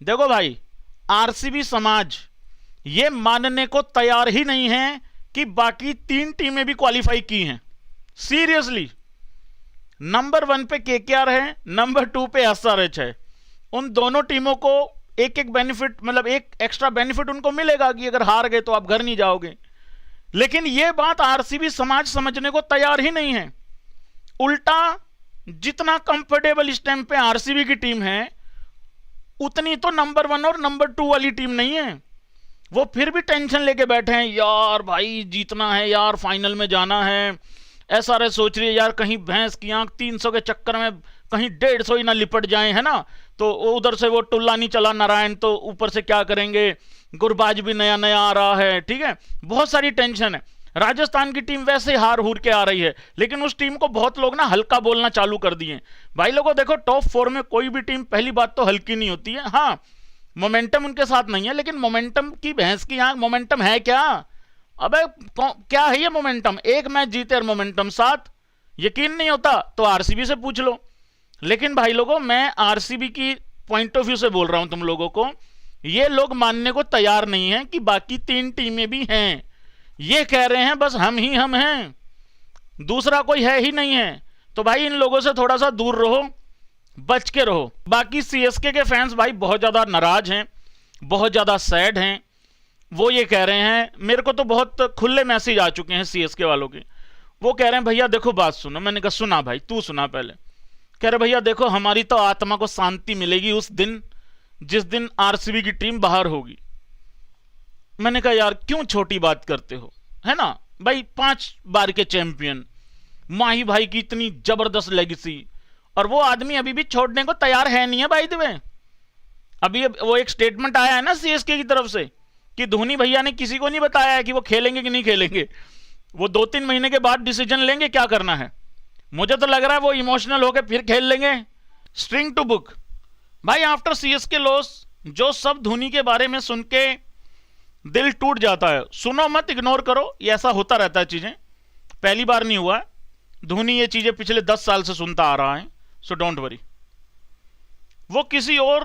देखो भाई, आरसीबी समाज ये मानने को तैयार ही नहीं है कि बाकी 3 टीमें भी क्वालिफाई की हैं। सीरियसली, नंबर 1 पे केकेआर है, नंबर 2 पे एसआरएच है। उन दोनों टीमों को एक एक बेनिफिट, मतलब एक एक्स्ट्रा बेनिफिट उनको मिलेगा कि अगर हार गए तो आप घर नहीं जाओगे। लेकिन यह बात आरसीबी समाज समझने को तैयार ही नहीं है। उल्टा जितना कंफर्टेबल इस टाइम पे आरसीबी की टीम है, उतनी तो नंबर 1 और नंबर 2 वाली टीम नहीं है। वो फिर भी टेंशन लेके बैठे हैं, यार भाई जीतना है, यार फाइनल में जाना है। एसआरएच सोच रही है यार कहीं भैंस की आंख 300 के चक्कर में कहीं 150 ही ना लिपट जाए, है ना। तो उधर से वो टुल्ला नहीं चला नारायण, तो ऊपर से क्या करेंगे, गुरबाज भी नया नया आ रहा है, ठीक है, बहुत सारी टेंशन है। राजस्थान की टीम वैसे हार हूर के आ रही है, लेकिन उस टीम को बहुत लोग ना हल्का बोलना चालू कर दिए। भाई लोगों देखो, टॉप 4 में कोई भी टीम पहली बात तो हल्की नहीं होती है। हाँ, मोमेंटम उनके साथ नहीं है, लेकिन मोमेंटम की भैंस की आंख, मोमेंटम है क्या? अबे क्या है ये मोमेंटम? एक मैच जीते और मोमेंटम 7। यकीन नहीं होता तो आरसीबी से पूछ लो। लेकिन भाई लोगों, मैं आरसीबी की पॉइंट ऑफ व्यू से बोल रहा हूं तुम लोगों को। ये लोग मानने को तैयार नहीं है कि बाकी 3 टीमें भी हैं। ये कह रहे हैं बस हम ही हम हैं, दूसरा कोई है ही नहीं है। तो भाई इन लोगों से थोड़ा सा दूर रहो, बच के रहो। बाकी सीएसके के फैंस भाई बहुत ज्यादा नाराज हैं, बहुत ज्यादा सैड हैं। वो ये कह रहे हैं, मेरे को तो बहुत खुले मैसेज आ चुके हैं सीएसके वालों के। वो कह रहे हैं भैया देखो बात सुनो। मैंने कहा सुना भाई, तू सुना पहले। कह रहे भैया देखो, हमारी तो आत्मा को शांति मिलेगी उस दिन जिस दिन आरसीबी की टीम बाहर होगी। मैंने कहा यार क्यों छोटी बात करते हो, है ना भाई, 5 बार के चैंपियन, माही भाई की इतनी जबरदस्त लेगेसी, और वो आदमी अभी भी छोड़ने को तैयार है नहीं है। भाई द वे, अभी वो एक स्टेटमेंट आया है ना सीएसके की तरफ से कि धोनी भैया ने किसी को नहीं बताया है कि वो खेलेंगे कि नहीं खेलेंगे। वो 2-3 महीने के बाद डिसीजन लेंगे क्या करना है। मुझे तो लग रहा है वो इमोशनल होकर फिर खेल लेंगे। स्ट्रिंग टू बुक भाई, आफ्टर सीएसके लॉस जो सब धोनी के बारे में सुन के दिल टूट जाता है। सुनो मत, इग्नोर करो, ये ऐसा होता रहता है, चीजें पहली बार नहीं हुआ है। धोनी ये चीजें पिछले 10 साल से सुनता आ रहा है, सो डोंट वरी। वो किसी और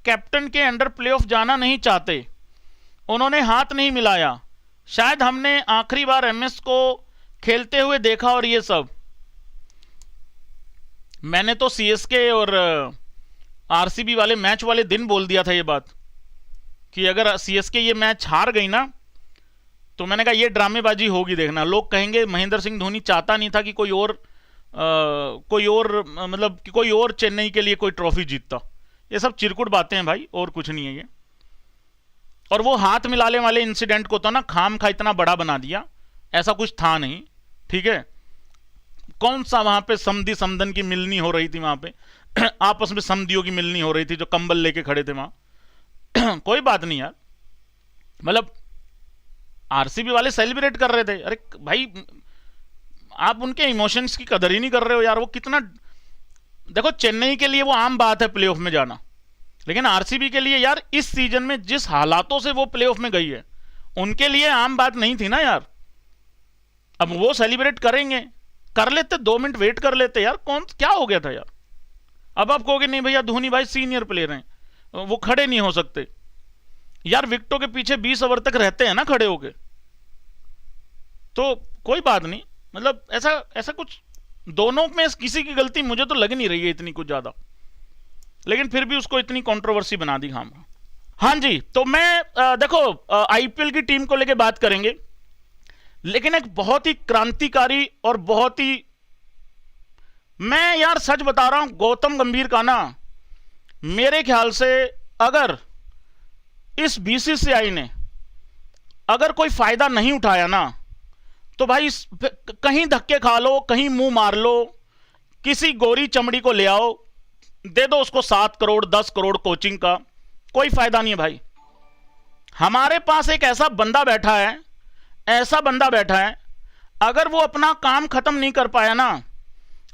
कैप्टन के अंडर प्लेऑफ जाना नहीं चाहते, उन्होंने हाथ नहीं मिलाया। शायद हमने आखिरी बार एमएस को खेलते हुए देखा, और ये सब मैंने तो सीएसके और आरसीबी वाले मैच वाले दिन बोल दिया था ये बात कि अगर सीएसके ये मैच हार गई ना, तो मैंने कहा ये ड्रामेबाजी होगी, देखना। लोग कहेंगे महेंद्र सिंह धोनी चाहता नहीं था कि कोई और चेन्नई के लिए कोई ट्रॉफी जीतता। ये सब चिरकुट बातें हैं भाई, और कुछ नहीं है ये। और वो हाथ मिलाने वाले इंसिडेंट को तो ना खाम खा इतना बड़ा बना दिया, ऐसा कुछ था नहीं, ठीक है। कौन सा वहां पे समधी समधन की मिलनी हो रही थी, वहां पे आपस में समधियों की मिलनी हो रही थी, जो कंबल लेके खड़े थे वहां। कोई बात नहीं यार, मतलब आरसीबी वाले सेलिब्रेट कर रहे थे। अरे भाई, आप उनके इमोशंस की कदर ही नहीं कर रहे हो यार। वो कितना, देखो चेन्नई के लिए वो आम बात है प्लेऑफ में जाना, लेकिन आरसीबी के लिए यार इस सीजन में जिस हालातों से वो प्लेऑफ में गई है, उनके लिए आम बात नहीं थी ना यार। अब वो सेलिब्रेट करेंगे, कर लेते, 2 मिनट वेट कर लेते यार, कौन क्या हो गया था यार। अब आप कहोगे नहीं भैया धोनी भाई सीनियर प्लेयर हैं, वो खड़े नहीं हो सकते यार। विकेटों के पीछे 20 ओवर तक रहते हैं ना खड़े होके, तो कोई बात नहीं। मतलब ऐसा कुछ दोनों में किसी की गलती मुझे तो लग नहीं रही है इतनी कुछ ज्यादा, लेकिन फिर भी उसको इतनी कंट्रोवर्सी बना दी हम। हाँ जी, तो मैं देखो आईपीएल की टीम को लेके बात करेंगे, लेकिन एक बहुत ही क्रांतिकारी और बहुत ही, मैं यार सच बता रहा हूं, गौतम गंभीर का ना मेरे ख्याल से अगर इस बीसीसीआई ने अगर कोई फायदा नहीं उठाया ना, तो भाई कहीं धक्के खा लो, कहीं मुंह मार लो, किसी गोरी चमड़ी को ले आओ, दे दो उसको 7 करोड़ 10 करोड़ कोचिंग का, कोई फायदा नहीं है भाई। हमारे पास एक ऐसा बंदा बैठा है, ऐसा बंदा बैठा है, अगर वो अपना काम खत्म नहीं कर पाया ना,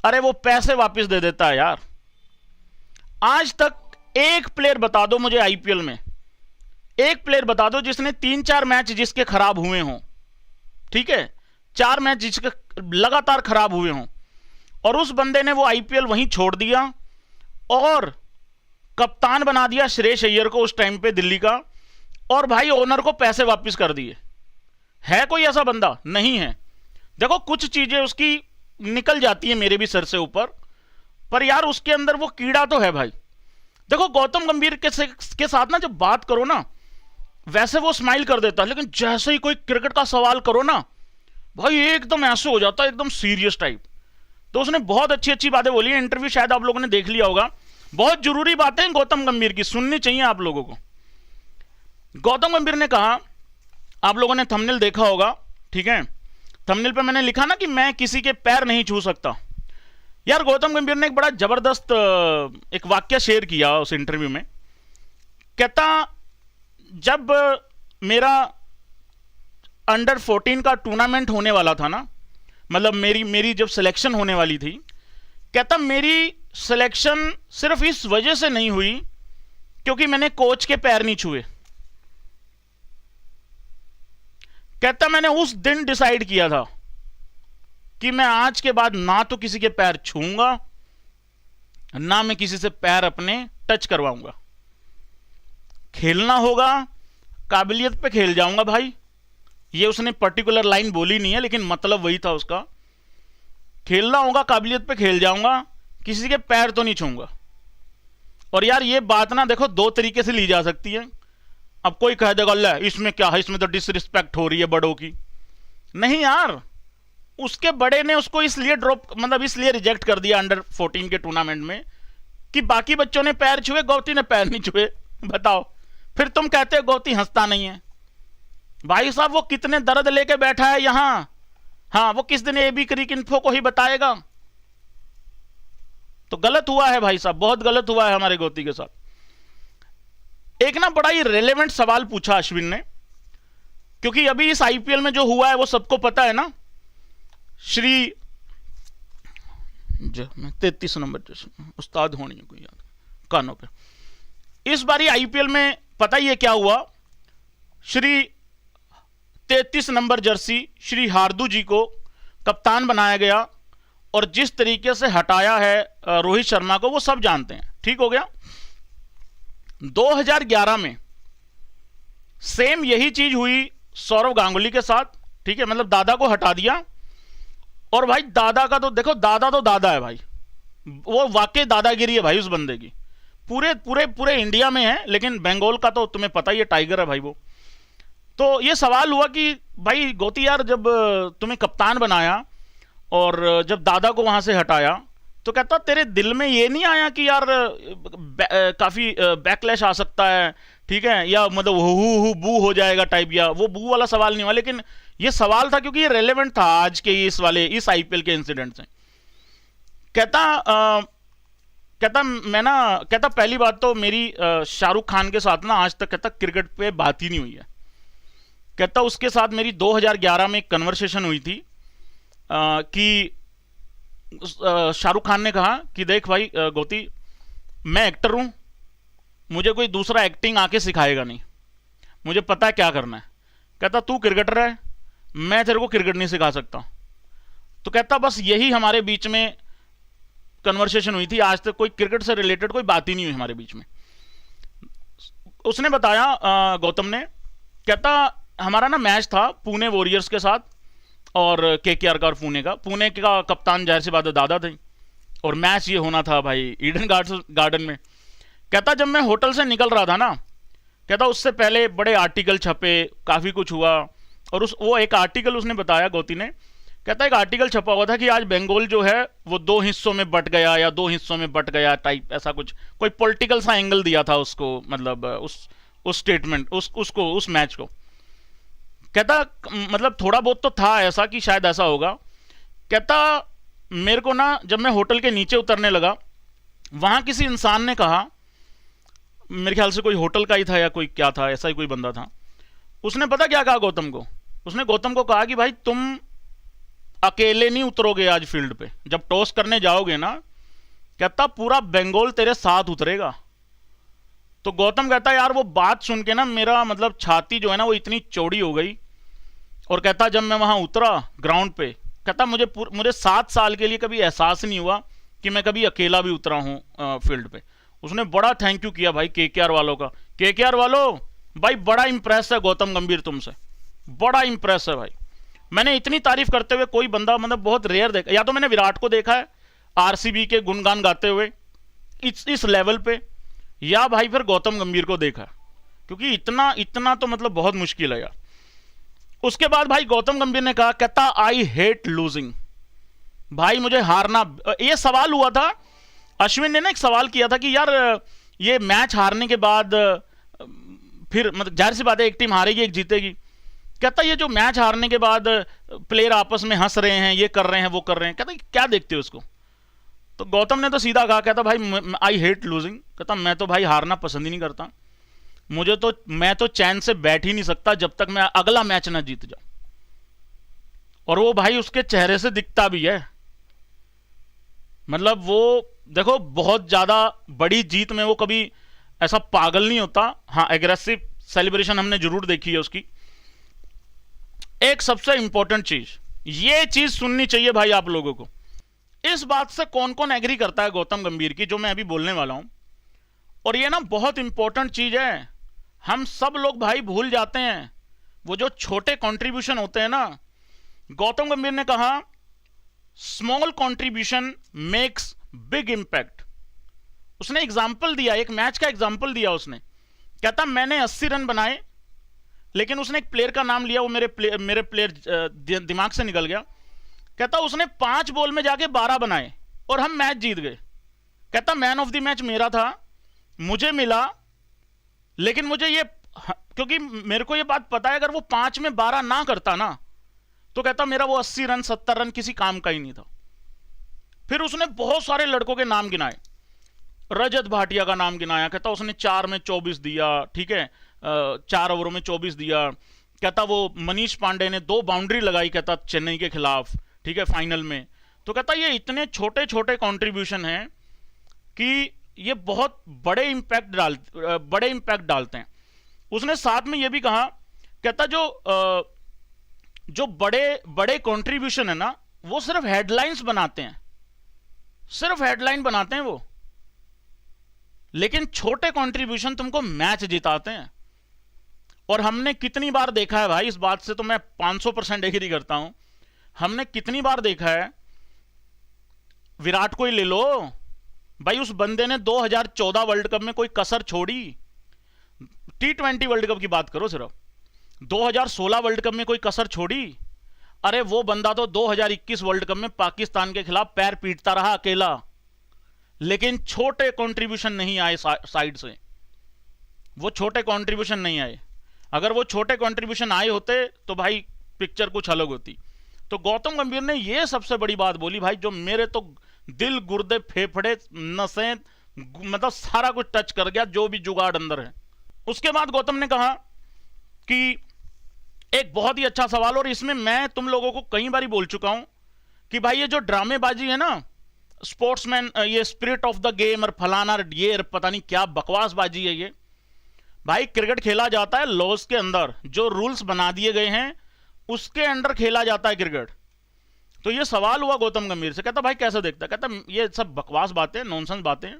अरे वो पैसे वापस दे देता है यार। आज तक एक प्लेयर बता दो मुझे आईपीएल में, एक प्लेयर बता दो जिसने 3-4 मैच जिसके खराब हुए हों, ठीक है, 4 मैच जिसके लगातार खराब हुए हों, और उस बंदे ने वो आईपीएल वहीं छोड़ दिया और कप्तान बना दिया श्रेयस अय्यर को उस टाइम पे दिल्ली का, और भाई ओनर को पैसे वापस कर दिए। है कोई ऐसा बंदा? नहीं है। देखो कुछ चीजें उसकी निकल जाती है मेरे भी सर से ऊपर, पर यार उसके अंदर वो कीड़ा तो है भाई। देखो गौतम गंभीर के साथ ना जब बात करो ना, वैसे वो स्माइल कर देता है, लेकिन जैसे ही कोई क्रिकेट का सवाल करो ना भाई एकदम ऐसे हो जाता है, एकदम सीरियस टाइप। तो उसने बहुत अच्छी अच्छी बातें बोली है, इंटरव्यू शायद आप लोगों ने देख लिया होगा। बहुत जरूरी बातें गौतम गंभीर की सुननी चाहिए आप लोगों को। गौतम गंभीर ने कहा, आप लोगों ने थंबनेल देखा होगा, ठीक है, थंबनेल पे मैंने लिखा ना कि मैं किसी के पैर नहीं छू सकता। यार गौतम गंभीर ने एक बड़ा जबरदस्त एक वाक्य शेयर किया उस इंटरव्यू में। कहता जब मेरा अंडर 14 का टूर्नामेंट होने वाला था ना, मतलब मेरी जब सिलेक्शन होने वाली थी, कहता मेरी सिलेक्शन सिर्फ इस वजह से नहीं हुई क्योंकि मैंने कोच के पैर नहीं छुए। कहता मैंने उस दिन डिसाइड किया था कि मैं आज के बाद ना तो किसी के पैर छूंगा, ना मैं किसी से पैर अपने टच करवाऊंगा। खेलना होगा, काबिलियत पे खेल जाऊंगा भाई। ये उसने पर्टिकुलर लाइन बोली नहीं है, लेकिन मतलब वही था उसका। खेलना होगा, काबिलियत पे खेल जाऊंगा, किसी के पैर तो नहीं छूंगा। और यार ये बात ना देखो दो तरीके से ली जा सकती है। अब कोई कह देगा ले इसमें क्या है, इसमें तो डिसरिस्पेक्ट हो रही है बड़ों की। नहीं यार, उसके बड़े ने उसको इसलिए मतलब इसलिए रिजेक्ट कर दिया अंडर 14 के टूर्नामेंट में कि बाकी बच्चों ने पैर छुए, गौती ने पैर नहीं छुए। बताओ, फिर तुम कहते हो गौती हंसता नहीं है। भाई साहब वो कितने दर्द लेके बैठा है यहां, हाँ वो किस दिन एबी क्रिक इन्फो को ही बताएगा। तो गलत हुआ है भाई साहब, बहुत गलत हुआ है हमारे गौती के साथ। एक ना बड़ा ही रेलेवेंट सवाल पूछा अश्विन ने, क्योंकि अभी इस आईपीएल में जो हुआ है वो सबको पता है ना। श्री मैं 33 नंबर उस्ताद होनी है कोई याद कानों पे। इस बारी आईपीएल में पता ही है क्या हुआ, श्री 33 नंबर जर्सी श्री हार्दू जी को कप्तान बनाया गया, और जिस तरीके से हटाया है रोहित शर्मा को वो सब जानते हैं। ठीक हो गया। 2011 में सेम यही चीज हुई सौरव गांगुली के साथ, ठीक है, मतलब दादा को हटा दिया। और भाई दादा का तो देखो, दादा तो दादा है भाई, वो वाकई दादागिरी है भाई उस बंदे की, पूरे पूरे पूरे इंडिया में है, लेकिन बंगाल का तो तुम्हें पता ही है, टाइगर है भाई वो। तो ये सवाल हुआ कि भाई गौती यार जब तुम्हें कप्तान बनाया और जब दादा को वहां से हटाया, तो कहता तेरे दिल में ये नहीं आया कि यार काफी बैकलैश आ सकता है, ठीक है, या मतलब हु बू हो जाएगा टाइप, या वो बू वाला सवाल नहीं हुआ, लेकिन ये सवाल था क्योंकि ये रेलेवेंट था आज के इस आईपीएल के इंसिडेंट से। कहता पहली बात तो मेरी शाहरुख खान के साथ ना आज तक कहता क्रिकेट पे बात ही नहीं हुई है। कहता उसके साथ मेरी 2011 में एक कन्वर्सेशन हुई थी कि शाहरुख खान ने कहा कि देख भाई गौती, मैं एक्टर हूं, मुझे कोई दूसरा एक्टिंग आके सिखाएगा नहीं, मुझे पता है क्या करना है। कहता तू क्रिकेटर है, मैं तेरे को क्रिकेट नहीं सिखा सकता। तो कहता बस यही हमारे बीच में कन्वर्सेशन हुई थी, आज तक कोई क्रिकेट से रिलेटेड कोई बात ही नहीं हुई हमारे बीच में। उसने बताया गौतम ने, कहता हमारा ना मैच था पुणे वॉरियर्स के साथ और केकेआर का, और पुणे का कप्तान जाहिर सी बात है दादा थे, और मैच ये होना था भाई ईडन गार्डन में। कहता जब मैं होटल से निकल रहा था ना, कहता उससे पहले बड़े आर्टिकल छपे, काफ़ी कुछ हुआ, और वो एक आर्टिकल उसने बताया गौती ने, कहता एक आर्टिकल छपा हुआ था कि आज बंगाल जो है वो 2 हिस्सों में बट गया या 2 हिस्सों में बट गया टाइप, ऐसा कुछ कोई पॉलिटिकल सा एंगल दिया था उसको, मतलब उस स्टेटमेंट उसको उस मैच को। कहता मतलब थोड़ा बहुत तो था ऐसा कि शायद ऐसा होगा। कहता मेरे को ना जब मैं होटल के नीचे उतरने लगा, वहां किसी इंसान ने कहा, मेरे ख्याल से कोई होटल का ही था या कोई क्या था, ऐसा ही कोई बंदा था, उसने पता क्या कहा गौतम को, उसने गौतम को कहा कि भाई तुम अकेले नहीं उतरोगे आज फील्ड पे, जब टॉस करने जाओगे ना, कहता पूरा बंगाल तेरे साथ उतरेगा। तो गौतम कहता यार वो बात सुन के ना मेरा मतलब छाती जो है ना वो इतनी चौड़ी हो गई, और कहता जब मैं वहां उतरा ग्राउंड पे, कहता मुझे 7 साल के लिए कभी एहसास नहीं हुआ कि मैं कभी अकेला भी उतरा हूं फील्ड पे। उसने बड़ा थैंक यू किया भाई केकेआर वालों का। केकेआर वालों भाई बड़ा इंप्रेस है गौतम गंभीर तुमसे, बड़ा इंप्रेस है भाई। मैंने इतनी तारीफ करते हुए कोई बंदा मतलब बहुत रेयर देखा, या तो मैंने विराट को देखा है आरसीबी के गुणगान गाते हुए इस लेवल पे, या भाई फिर गौतम गंभीर को देखा, क्योंकि इतना इतना तो मतलब बहुत मुश्किल है यार। उसके बाद भाई गौतम गंभीर ने कहा, कहता आई हेट लूजिंग, भाई मुझे हारना। ये सवाल हुआ था, अश्विन ने ना एक सवाल किया था कि यार ये मैच हारने के बाद फिर मतलब जाहिर सी बात है एक टीम हारेगी एक जीतेगी, कहता ये जो मैच हारने के बाद प्लेयर आपस में हंस रहे हैं, ये कर रहे हैं वो कर रहे हैं, कहता क्या देखते हो उसको। तो गौतम ने तो सीधा कहा, कहता भाई आई हेट लूजिंग, कहता मैं तो भाई हारना पसंद ही नहीं करता, मैं तो चैन से बैठ ही नहीं सकता जब तक मैं अगला मैच ना जीत जाऊं। और वो भाई उसके चेहरे से दिखता भी है, मतलब वो देखो बहुत ज्यादा बड़ी जीत में वो कभी ऐसा पागल नहीं होता। हाँ एग्रेसिव सेलिब्रेशन हमने जरूर देखी है उसकी। एक सबसे इंपॉर्टेंट चीज, ये चीज सुननी चाहिए भाई आप लोगों को, इस बात से कौन कौन एग्री करता है गौतम गंभीर की जो मैं अभी बोलने वाला हूं। और ये ना बहुत इंपॉर्टेंट चीज है, हम सब लोग भाई भूल जाते हैं वो जो छोटे कंट्रीब्यूशन होते हैं ना। गौतम गंभीर ने कहा small contribution makes big impact. उसने एग्जाम्पल दिया, एक मैच का एग्जाम्पल दिया उसने, कहता मैंने 80 रन बनाए, लेकिन उसने एक प्लेयर का नाम लिया, वो मेरे प्लेयर दिमाग से निकल गया। कहता उसने 5 बॉल में जाके 12 बनाए और हम मैच जीत गए। कहता मैन ऑफ द मैच मेरा था, मुझे मिला, लेकिन मुझे ये क्योंकि मेरे को ये बात पता है अगर वो 5 में 12 ना करता ना तो कहता मेरा वो 80 रन 70 रन किसी काम का ही नहीं था। फिर उसने बहुत सारे लड़कों के नाम गिनाए, रजत भाटिया का नाम गिनाया, कहता उसने 4 में 24 दिया, ठीक है 4 ओवरों में 24 दिया। कहता वो मनीष पांडे ने 2 बाउंड्री लगाई, कहता चेन्नई के खिलाफ, ठीक है फाइनल में। तो कहता ये इतने छोटे छोटे कंट्रीब्यूशन हैं कि ये बहुत बड़े इंपैक्ट डालते हैं। उसने साथ में ये भी कहा, कहता जो बड़े बड़े कंट्रीब्यूशन है ना वो सिर्फ हेडलाइंस बनाते हैं, सिर्फ हेडलाइन बनाते हैं वो, लेकिन छोटे कंट्रीब्यूशन तुमको मैच जिताते हैं। और हमने कितनी बार देखा है भाई, इस बात से तो मैं 500% एग्री करता हूं, हमने कितनी बार देखा है, विराट को ही ले लो भाई, उस बंदे ने 2014 वर्ल्ड कप में कोई कसर छोड़ी। T20 वर्ल्ड कप की बात करो सिर्फ, 2016 वर्ल्ड कप में कोई कसर छोड़ी। अरे वो बंदा तो 2021 वर्ल्ड कप में पाकिस्तान के खिलाफ पैर पीटता रहा अकेला, लेकिन छोटे कंट्रीब्यूशन नहीं आए साइड से, वो छोटे कंट्रीब्यूशन नहीं आए। अगर वो छोटे कंट्रीब्यूशन आए होते तो भाई पिक्चर कुछ अलग होती। तो गौतम गंभीर ने ये सबसे बड़ी बात बोली भाई, जो मेरे तो दिल गुर्दे फेफड़े नसें मतलब सारा कुछ टच कर गया, जो भी जुगाड़ अंदर है। उसके बाद गौतम ने कहा कि एक बहुत ही अच्छा सवाल, और इसमें मैं तुम लोगों को कई बार बोल चुका हूं कि भाई ये जो ड्रामेबाजी है ना, स्पोर्ट्समैन, ये स्पिरिट ऑफ द गेम और फलाना ये पता नहीं क्या बकवासबाजी है ये। भाई क्रिकेट खेला जाता है लॉज के अंदर, जो रूल्स बना दिए गए हैं उसके अंडर खेला जाता है क्रिकेट। तो ये सवाल हुआ गौतम गंभीर से, कहता भाई कैसे देखता है, कहता ये सब बकवास बातें, नॉनसेंस बातें,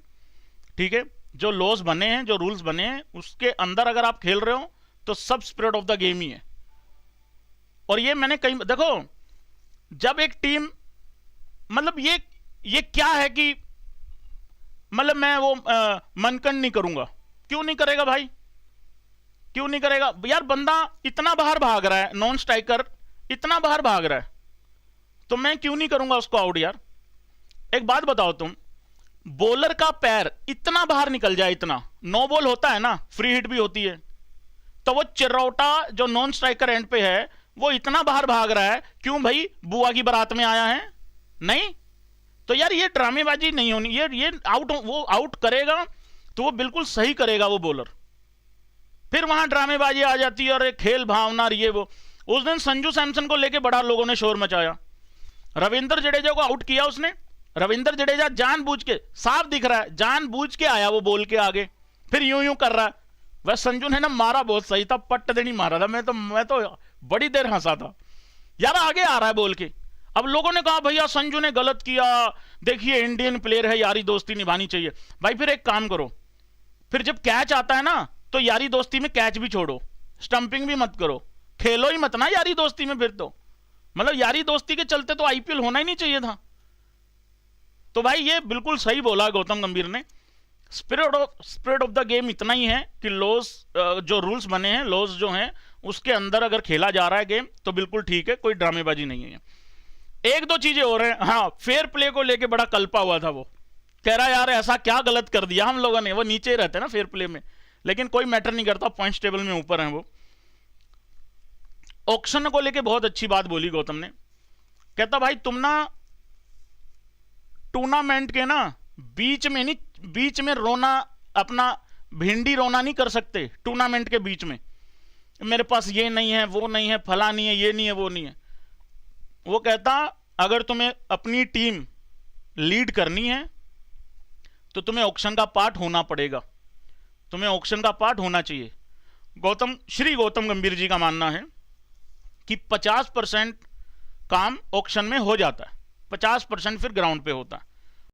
ठीक है, जो लॉज बने हैं, जो रूल्स बने हैं उसके अंदर अगर आप खेल रहे हो तो सब स्पिरिट ऑफ द गेम ही है। और ये मैंने कई देखो, जब एक टीम मतलब ये क्या है कि मतलब मैं वो मनकन नहीं करूंगा, क्यों नहीं करेगा भाई, क्यों नहीं करेगा यार, बंदा इतना बाहर भाग रहा है, नॉन स्ट्राइकर इतना बाहर भाग रहा है, तो मैं क्यों नहीं करूंगा उसको आउट यार। एक बात बताओ तुम, बॉलर का पैर इतना बाहर निकल जाए, इतना, नो बॉल होता है ना, फ्री हिट भी होती है, तो वो चिरौटा जो नॉन स्ट्राइकर एंड पे है वो इतना बाहर भाग रहा है, क्यों भाई बुआ की बारात में आया है, नहीं। तो यार ये ड्रामेबाजी नहीं होनी, ये आउट, वो आउट करेगा तो वो बिल्कुल सही करेगा वो बॉलर, फिर वहां ड्रामेबाजी आ जाती है और खेल भावना ये वो। उस दिन संजू सैमसन को लेके बड़ा लोगों ने शोर मचाया, रविंद्र जडेजा को आउट किया उसने, रविंद्र जडेजा जानबूझ के, साफ दिख रहा है जानबूझ के आया वो बॉल के आगे, फिर यूं यूं कर रहा है। वह संजू ने ना मारा बहुत सही था, पट्ट देनी मारा था, मैं तो बड़ी देर हंसा था यार, आगे आ रहा है बोल के, अब लोगों ने कहा भैया संजू ने गलत किया, देखिए इंडियन प्लेयर है, यारी दोस्ती निभानी चाहिए। भाई फिर एक काम करो, फिर जब कैच आता है ना तो यारी दोस्ती में कैच भी छोड़ो, स्टंपिंग भी मत करो, खेलो ही मत ना यारी दोस्ती में। फिर तो मतलब यारी दोस्ती के चलते तो आईपीएल होना ही नहीं चाहिए था। तो भाई ये बिल्कुल सही बोला गौतम गंभीर ने। स्पिरिट ऑफ द गेम इतना ही है कि लॉस, जो रूल्स बने हैं, लॉस जो हैं उसके अंदर अगर खेला जा रहा है गेम तो बिल्कुल ठीक है, कोई ड्रामेबाजी नहीं है। एक दो चीजें हो रहे हैं, हाँ फेयर प्ले को लेके बड़ा कल्पा हुआ था, वो कह रहा यार ऐसा क्या गलत कर दिया हम लोगों ने, वो नीचे ही रहते ना फेयर प्ले में, लेकिन कोई मैटर नहीं करता, पॉइंट्स टेबल में ऊपर हैं वो। ऑक्शन को लेके बहुत अच्छी बात बोली गौतम ने, कहता भाई तुम ना टूर्नामेंट के ना बीच में नहीं, बीच में रोना, अपना भिंडी रोना नहीं कर सकते टूर्नामेंट के बीच में, मेरे पास ये नहीं है, वो नहीं है, फला नहीं है, ये नहीं है, वो नहीं है। वो कहता अगर तुम्हें अपनी टीम लीड करनी है तो तुम्हें ऑक्शन का पार्ट होना पड़ेगा, तुम्हें ऑक्शन का पार्ट होना चाहिए। श्री गौतम गंभीर जी का मानना है कि 50% काम ऑक्शन में हो जाता है, 50% फिर ग्राउंड पे होता है।